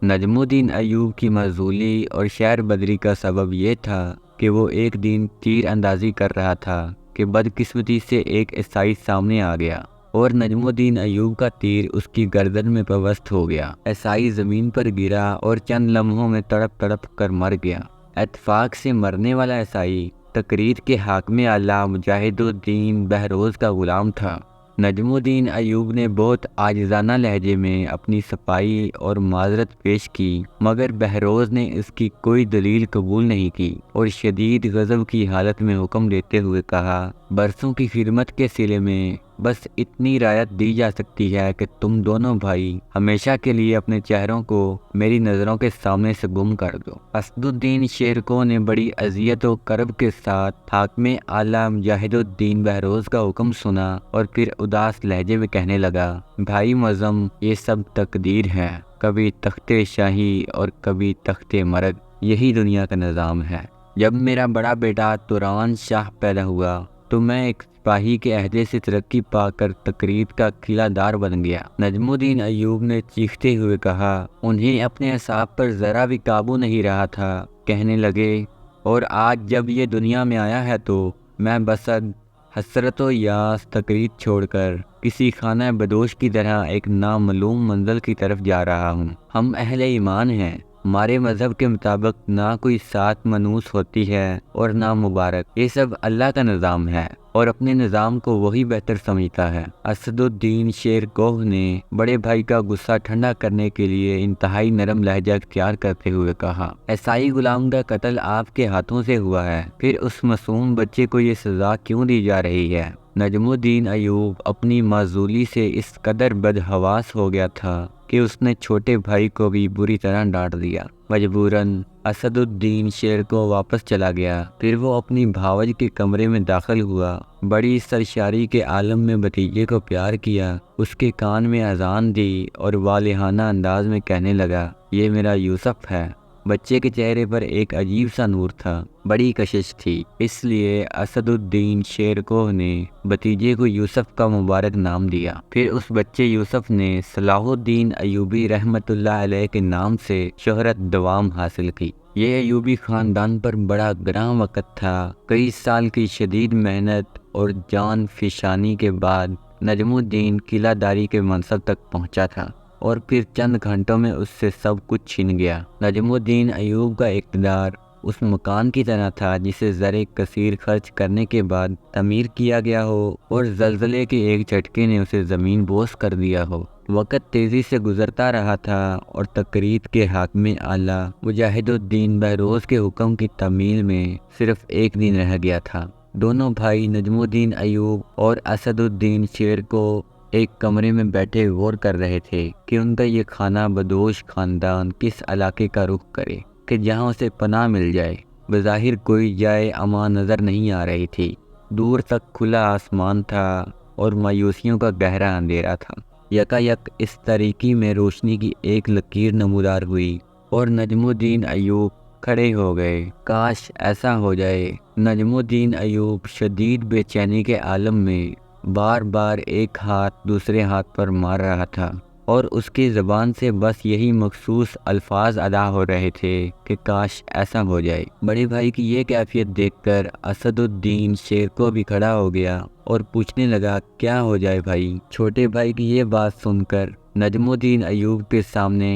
نجم الدین ایوب کی معزولی اور شہر بدری کا سبب یہ تھا کہ وہ ایک دن تیر اندازی کر رہا تھا کہ بدقسمتی سے ایک عیسائی سامنے آ گیا اور نجم الدین ایوب کا تیر اس کی گردن میں پیوست ہو گیا۔ عیسائی زمین پر گرا اور چند لمحوں میں تڑپ تڑپ کر مر گیا۔ اتفاق سے مرنے والا عیسائی تکریت کے حاکم اعلیٰ مجاہد الدین بہروز کا غلام تھا۔ نجم الدین ایوب نے بہت عاجزانہ لہجے میں اپنی صفائی اور معذرت پیش کی، مگر بہروز نے اس کی کوئی دلیل قبول نہیں کی اور شدید غضب کی حالت میں حکم دیتے ہوئے کہا، برسوں کی خدمت کے صلے میں بس اتنی رعایت دی جا سکتی ہے کہ تم دونوں بھائی ہمیشہ کے لیے اپنے چہروں کو میری نظروں کے سامنے سے گم کر دو۔ اسد الدین شیرکو نے بڑی اذیت و کرب کے ساتھ حاکم اعلیٰ مجاہد الدین بہروز کا حکم سنا اور پھر اداس لہجے میں کہنے لگا، بھائی معظم، یہ سب تقدیر ہے، کبھی تخت شاہی اور کبھی تخت مرگ، یہی دنیا کا نظام ہے۔ جب میرا بڑا بیٹا توران شاہ پیدا ہوا تو میں ایک سپاہی کے عہدے سے ترقی پا کر تکریت کا قلعہ دار بن گیا۔ نجم الدین ایوب نے چیختے ہوئے کہا، انہیں اپنے اعصاب پر ذرا بھی قابو نہیں رہا تھا۔ کہنے لگے، اور آج جب یہ دنیا میں آیا ہے تو میں بسد حسرت و یاس تکریت چھوڑ کر کسی خانہ بدوش کی طرح ایک نامعلوم منزل کی طرف جا رہا ہوں۔ ہم اہل ایمان ہیں، ہمارے مذہب کے مطابق نہ کوئی سات منوس ہوتی ہے اور نہ مبارک، یہ سب اللہ کا نظام ہے اور اپنے نظام کو وہی بہتر سمجھتا ہے۔ اسد الدین شیرکوہ نے بڑے بھائی کا غصہ ٹھنڈا کرنے کے لیے انتہائی نرم لہجہ اختیار کرتے ہوئے کہا، عیسائی غلام کا قتل آپ کے ہاتھوں سے ہوا ہے، پھر اس معصوم بچے کو یہ سزا کیوں دی جا رہی ہے؟ نجم الدین ایوب اپنی معزولی سے اس قدر بدحواس ہو گیا تھا کہ اس نے چھوٹے بھائی کو بھی بری طرح ڈانٹ دیا۔ مجبوراً اسد الدین شیرکو واپس چلا گیا۔ پھر وہ اپنی بھاوج کے کمرے میں داخل ہوا، بڑی سرشاری کے عالم میں بھتیجے کو پیار کیا، اس کے کان میں اذان دی اور والہانہ انداز میں کہنے لگا، یہ میرا یوسف ہے۔ بچے کے چہرے پر ایک عجیب سا نور تھا، بڑی کشش تھی، اس لیے اسد الدین شیرکوہ نے بھتیجے کو یوسف کا مبارک نام دیا۔ پھر اس بچے یوسف نے صلاح الدین ایوبی رحمۃ اللہ علیہ کے نام سے شہرت دوام حاصل کی۔ یہ ایوبی خاندان پر بڑا گراں وقت تھا۔ کئی سال کی شدید محنت اور جان فشانی کے بعد نجم الدین قلعہ داری کے منصب تک پہنچا تھا اور پھر چند گھنٹوں میں اس سے سب کچھ چھن گیا۔ نجم الدین ایوب کا اقتدار اس مکان کی طرح تھا جسے زر کثیر خرچ کرنے کے بعد تعمیر کیا گیا ہو اور زلزلے کے ایک جھٹکے نے اسے زمین بوس کر دیا ہو۔ وقت تیزی سے گزرتا رہا تھا اور تکریت کے حاکم اعلیٰ مجاہد الدین بہروز کے حکم کی تعمیل میں صرف ایک دن رہ گیا تھا۔ دونوں بھائی نجم الدین ایوب اور اسد الدین شیرکوہ ایک کمرے میں بیٹھے غور کر رہے تھے کہ ان کا یہ خانہ بدوش خاندان کس علاقے کا رخ کرے کہ جہاں اسے پناہ مل جائے۔ بظاہر کوئی جائے امان نظر نہیں آ رہی تھی، دور تک کھلا آسمان تھا اور مایوسیوں کا گہرا اندھیرا تھا۔ یکایک اس تاریکی میں روشنی کی ایک لکیر نمودار ہوئی اور نجم الدین ایوب کھڑے ہو گئے۔ کاش ایسا ہو جائے۔ نجم الدین ایوب شدید بے چینی کے عالم میں بار بار ایک ہاتھ دوسرے ہاتھ پر مار رہا تھا اور اس کی زبان سے بس یہی مخصوص الفاظ ادا ہو رہے تھے کہ کاش ایسا ہو جائے۔ بڑے بھائی کی یہ کیفیت دیکھ کر اسد الدین شیرکوہ بھی کھڑا ہو گیا اور پوچھنے لگا، کیا ہو جائے بھائی؟ چھوٹے بھائی کی یہ بات سن کر نجم الدین ایوب کے سامنے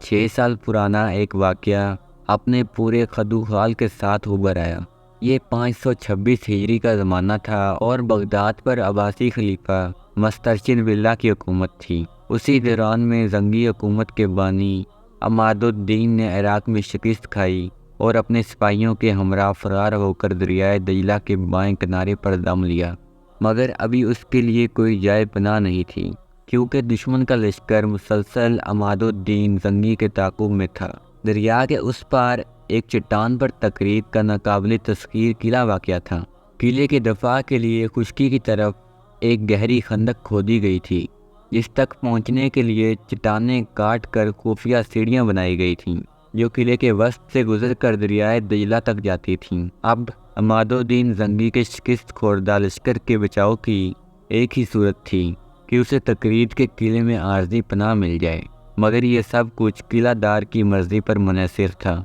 6 سال پرانا ایک واقعہ اپنے پورے خدوخال کے ساتھ ابھر آیا۔ یہ 526 ہجری کا زمانہ تھا اور بغداد پر عباسی خلیفہ مسترشد باللہ کی حکومت تھی۔ اسی دوران میں زنگی حکومت کے بانی عماد الدین نے عراق میں شکست کھائی اور اپنے سپاہیوں کے ہمراہ فرار ہو کر دریائے دجلہ کے بائیں کنارے پر دم لیا، مگر ابھی اس کے لیے کوئی جائے پناہ نہیں تھی، کیونکہ دشمن کا لشکر مسلسل عماد الدین زنگی کے تعاقب میں تھا۔ دریا کے اس پار ایک چٹان پر تکریت کا ناقابل تسخیر قلعہ واقع تھا۔ قلعے کے دفاع کے لیے خشکی کی طرف ایک گہری خندق کھودی گئی تھی، جس تک پہنچنے کے لیے چٹانیں کاٹ کر خفیہ سیڑھیاں بنائی گئی تھیں جو قلعے کے وسط سے گزر کر دریائے دجلہ تک جاتی تھیں۔ اب عماد الدین زنگی کے شکست خوردہ لشکر کے بچاؤ کی ایک ہی صورت تھی کہ اسے تکریت کے قلعے میں عارضی پناہ مل جائے۔ مگر یہ سب کچھ قلعہ دار کی مرضی پر منحصر تھا۔